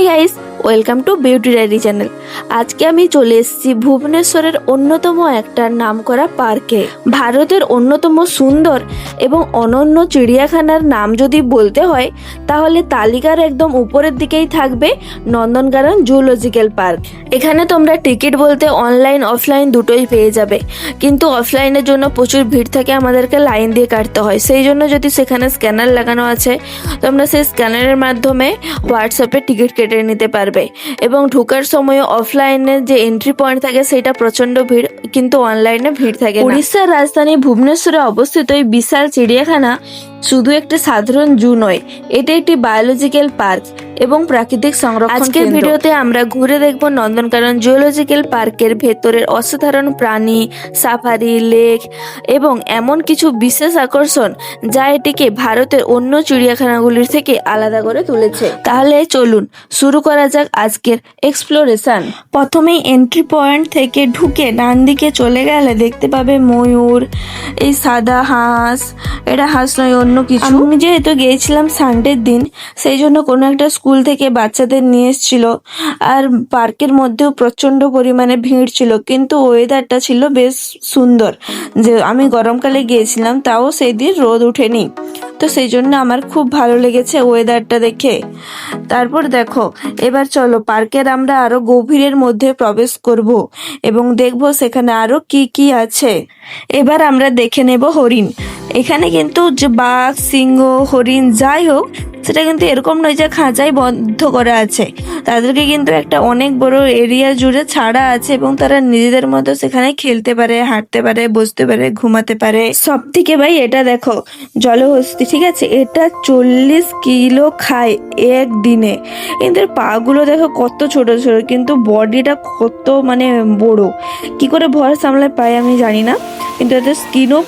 Guys, welcome to beauty diary channel. আজকে আমি চলে এসেছি ভুবনেশ্বরের অন্যতম একটা নামকরা পার্কে। ভারতের অন্যতম সুন্দর এবং অনন্য চিড়িয়াখানার নাম যদি বলতে হয় তাহলে তালিকার একদম উপরের দিকেই থাকবে নন্দনকানন জুলজিক্যাল পার্ক। এখানে তোমরা টিকিট বলতে অনলাইন অফলাইন দুটোই পেয়ে যাবে, কিন্তু অফলাইনের জন্য প্রচুর ভিড় থাকে, আমাদেরকে লাইন দিয়ে কাটতে হয়। সেই জন্য যদি সেখানে স্ক্যানার লাগানো আছে তোমরা সেই স্ক্যানারের মাধ্যমে হোয়াটসঅ্যাপে টিকিট কেটে নিতে পারবে। এবং ঢোকার সময় অফলাইনের যে এন্ট্রি পয়েন্ট থাকে সেটা প্রচন্ড ভিড়, কিন্তু অনলাইনে ভিড় থাকে না। উড়িষ্যার রাজধানী ভুবনেশ্বরে অবস্থিত এই বিশাল চিড়িয়াখানা শুধু একটি সাধারণ জু নয়, এটি একটি বায়োলজিক্যাল পার্ক এবং প্রাকৃতিক সংরক্ষণ। আজকের ভিডিওতে আমরা ঘুরে দেখব নন্দনকানন জুলজিক্যাল পার্কের ভেতরের অসাধারণ প্রাণী, সাফারি, লেক এবং এমন কিছু বিশেষ আকর্ষণ যা এটিকে ভারতের অন্য চিড়িয়াখানাগুলির থেকে আলাদা করে তুলেছে। তাহলে চলুন শুরু করা যাক আজকের এক্সপ্লোরেশন। প্রথমেই এন্ট্রি পয়েন্ট থেকে ঢুকে ডান দিকে চলে গেলে দেখতে পাবে ময়ূর, এই সাদা হাঁস, এটা হাঁস নয় অন্য কিছু। আমি যেহেতু গিয়েছিলাম সানডের দিন, সেই জন্য কোনো একটা স্কুল থেকে বাচ্চাদের নিয়ে এসেছিল, আর পার্কের মধ্যেও প্রচন্ড পরিমাণে ভিড় ছিল, কিন্তু ওয়েদারটা ছিল বেশ সুন্দর। যে আমি গরমকালে গিয়েছিলাম, তাও সেই দিন রোদ ওঠেনি, তো সেই জন্য আমার খুব ভালো লেগেছে ওয়েদারটা দেখে। তারপর দেখো, এবার চলো পার্কের আমরা আরো গভীরের মধ্যে প্রবেশ করব এবং দেখব সেখানে আরো কি কি আছে। এবার আমরা দেখে নেব হরিণ। এখানে কিন্তু যে বাঘ, সিংহ, হরিণ যাই হোক, সেটা কিন্তু এরকম নয় যে খাঁচায় বন্ধ করা আছে। তাদেরকে কিন্তু একটা অনেক বড় এরিয়া জুড়ে ছাড়া আছে এবং তারা নিজেদের মতো সেখানে খেলতে পারে, হাঁটতে পারে, বসতে পারে, ঘুমাতে পারে। সব থেকে ভাই এটা দেখো, জলহস্তি, ঠিক আছে, এটা 40 কিলো খায় একদিনে। কিন্তু এর পা গুলো দেখো কত ছোট ছোট, কিন্তু বডিটা কত মানে বড়। কি করে ভর সামলায় পায় আমি জানি না, কিন্তু এদের স্কিনও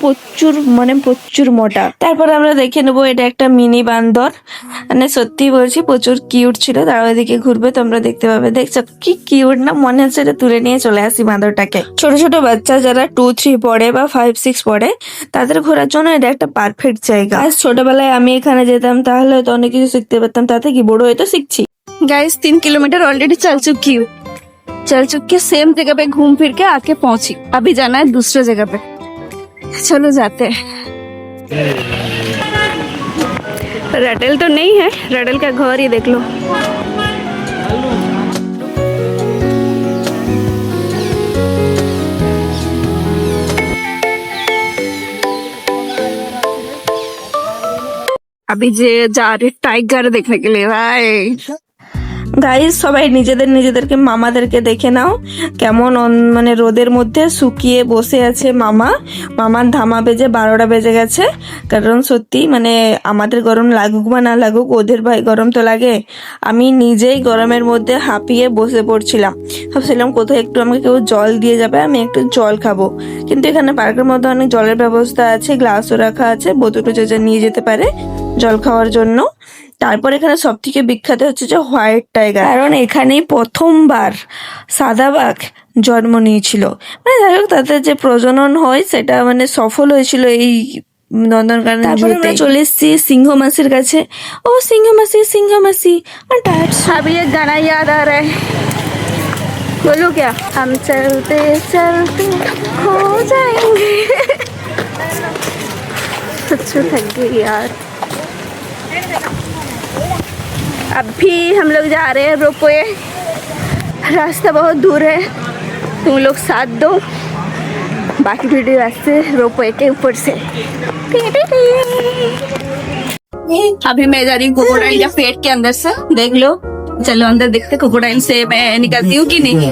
প্রচুর মোটা। তারপর আমরা দেখে নেবো এটা একটা মিনি বান্দর, মানে সত্যি বলছি প্রচুর কিউট ছিল। তার ওইদিকে ঘুরবে তোমরা দেখতে পাবে। দেখছো কি কিউট না, মনে হচ্ছে এটা তুলে নিয়ে চলে আসি বান্দরটাকে। ছোট ছোট বাচ্চা যারা 2-3 পড়ে বা 5-6 পড়ে, তাদের ঘোরার জন্য এটা একটা পারফেক্ট জায়গা। আর ছোটবেলায় আমি এখানে যেতাম, তাহলে তো অনেক কিছু শিখতে পারতাম, তাতে কি বড় হয়ে তো শিখছি। गाइस 3 किलोमीटर ऑलरेडी चल चुकी हूँ। सेम जगह पे घूम फिर के आके पहुंची। अभी जाना है दूसरे जगह पे, चलो जाते हैं। रटल तो नहीं है, रटल का घर ही देख लो। अभी जा रहे टाइगर देखने के लिए भाई। গাইস, সবাই নিজেদেরকে মামাদেরকে দেখে নাও কেমন মানে রোদের মধ্যে শুকিয়ে বসে আছে। মামার ধামা বেজে 12টা বেজে গেছে। কারণ সত্যি মানে আমাদের গরম লাগুক বা না লাগুক, ওদের ভাই গরম তো লাগে। আমি নিজেই গরমের মধ্যে হাঁপিয়ে বসে পড়ছিলাম, ভাবছিলাম কোথাও একটু আমাকে কেউ জল দিয়ে যাবে, আমি একটু জল খাবো। কিন্তু এখানে পার্কের মধ্যে অনেক জলের ব্যবস্থা আছে, গ্লাসও রাখা আছে, বোতল যে নিয়ে যেতে পারে জল খাওয়ার জন্য। তারপর এখানে সব থেকে বিখ্যাত হচ্ছে যে হোয়াইট টাইগার, কারণ এখানেই প্রথমবার সাদা বাঘ জন্ম নিয়েছিল। মানে যাই হোক, তাদের যে প্রজনন হয় সেটা মানে সফল হয়েছিল এই নন্দনকানন। তারপর আমরা চলে এসেছি সিংহ মাসির কাছে। ও সিংহ মাসি अभी एक गाना याद आ रहा है, बोलो क्या? हम चलते चलते खो जाएंगे। सच में थक गई यार। अभी हम लोग जा रहे हैं रोपवे। रास्ता बहुत दूर है, तुम लोग साथ दो, बाकी वीडियो रास्ते रोपवे के ऊपर से। अभी मैं जा रही हूँ क्रोकोडाइल या पेट के अंदर से, देख लो। चलो अंदर देखते क्रोकोडाइल से मैं निकलती हूँ कि नहीं।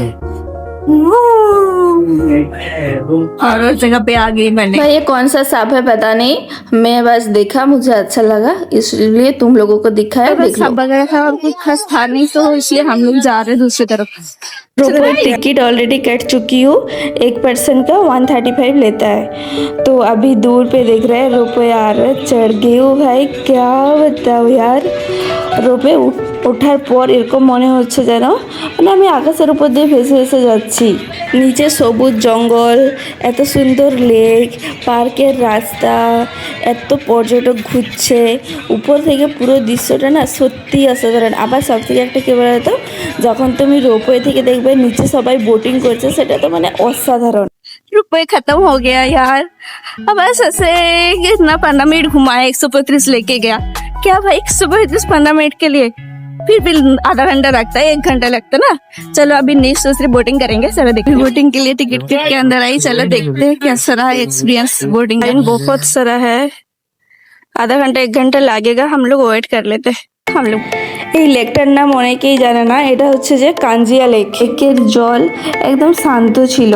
और उस जगह पे आ गई मैंने। भाई ये कौन सा सांप है पता नहीं, मैं बस देखा, मुझे अच्छा लगा इसलिए तुम लोगों को दिखाया। देख लो, सब वगैरह था और कुछ खास था नहीं, तो इसलिए हम लोग जा रहे हैं दूसरी तरफ। रोपवे टिकट ऑलरेडी कट चुकी हूँ। एक पर्सन का 135 लेता है। तो अभी दूर पे देख रहे हैं रोपवे आ रहा है, चढ़ गई हूँ भाई, क्या बताओ यार। रोपवे ওঠার পর এরকম মনে হচ্ছে যেন মানে আমি আকাশের উপর দিয়ে ভেসে ভেসে যাচ্ছি। নিচে সবুজ জঙ্গল, এত সুন্দর লেক, পার্কের রাস্তা, এত পর্যটক ঘুরছে, উপর থেকে পুরো দৃশ্যটা না সত্যিই অসাধারণ। আবার সব থেকে একটা কী বলতো, যখন তুমি রোপওয়ে থেকে দেখবে নিচে সবাই বোটিং করছে, সেটা তো মানে অসাধারণ। रुपए खत्म हो गया यार। अब बस ऐसे इतना 15 मिनट घुमाया, 135 लेके गया। क्या भाई 135 15 मिनट के लिए, फिर भी आधा घंटा लगता है, 1 घंटा लगता है ना। चलो अभी नेक्स्ट दूसरी बोटिंग करेंगे, चलो देखते हैं। बोटिंग के लिए टिकट के अंदर आई, चलो देखते हैं कैसा रहा एक्सपीरियंस बोटिंग। बहुत सारा है, आधा घंटा 1 घंटा लगेगा, हम लोग वेट कर लेते हैं। हम लोग এই লেকটার নাম অনেকেই জানে না, এটা হচ্ছে যে কাঞ্জিয়া লেক। লেকের জল একদম শান্ত ছিল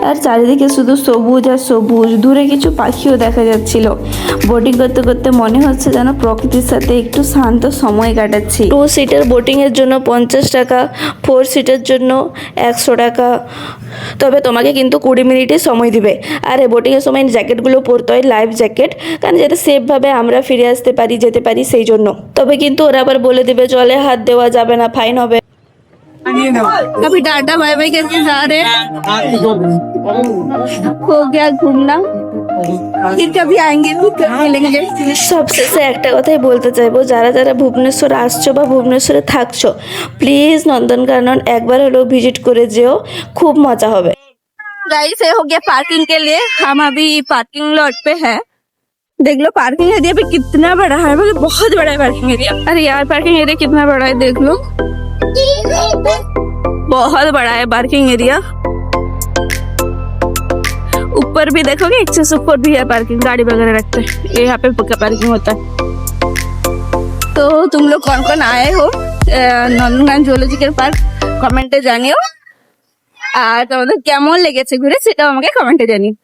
আর চারিদিকে শুধু সবুজ আর সবুজ, দূরে কিছু পাখিও দেখা যাচ্ছিল। বোটিং করতে করতে মনে হচ্ছে যেন প্রকৃতির সাথে একটু শান্ত সময় কাটাচ্ছি। 2 সিটের বোটিংয়ের জন্য 50 টাকা, 4 সিটের জন্য 100 টাকা। তবে তোমাকে কিন্তু 20 মিনিটই সময় দিবে। আর এই বোটিংয়ের সময় জ্যাকেটগুলো পরতে হয়, লাইফ জ্যাকেট, কারণ যাতে সেফভাবে আমরা ফিরে আসতে পারি, যেতে পারি সেই জন্য। তবে কিন্তু ওরা আবার বলে দেবে জলে হাত দেওয়া যাবে না, ফাইন হবে। कभी टाटा बाय बाय करके जा रहे हैं, हो गया घूमना, फिर कभी आएंगे, फिर कभी मिलेंगे। সবশেষে একটা কথাই বলতে চাইবো, যারা যারা ভুবনেশ্বর আসছো বা ভুবনেশ্বরে থাকছো, প্লিজ নন্দনকানন একবার হলেও ভিজিট করে যেও, খুব মজা হবে। गाइस ये हो गया पार्किंग के लिए, हम अभी पार्किंग लॉट पे है। देख लो पार्किंग एरिया भी कितना बड़ा है, मतलब बहुत बड़ा है पार्किंग एरिया। अरे यार पार्किंग एरिया कितना बड़ा है देख लो, बहुत बड़ा है पार्किंग एरिया। ऊपर भी देखोगे, एक से ऊपर भी है पार्किंग, गाड़ी वगैरह रखते हैं, ये यहाँ पे पक्का पार्किंग होता है। तो तुम लोग कौन कौन आए हो নন্দনকানন জুলজিক্যাল পার্ক কমেন্টে জানিও, আর তোমাদের কেমন লেগেছে ঘুরে সেটাও আমাকে কমেন্টে জানিও।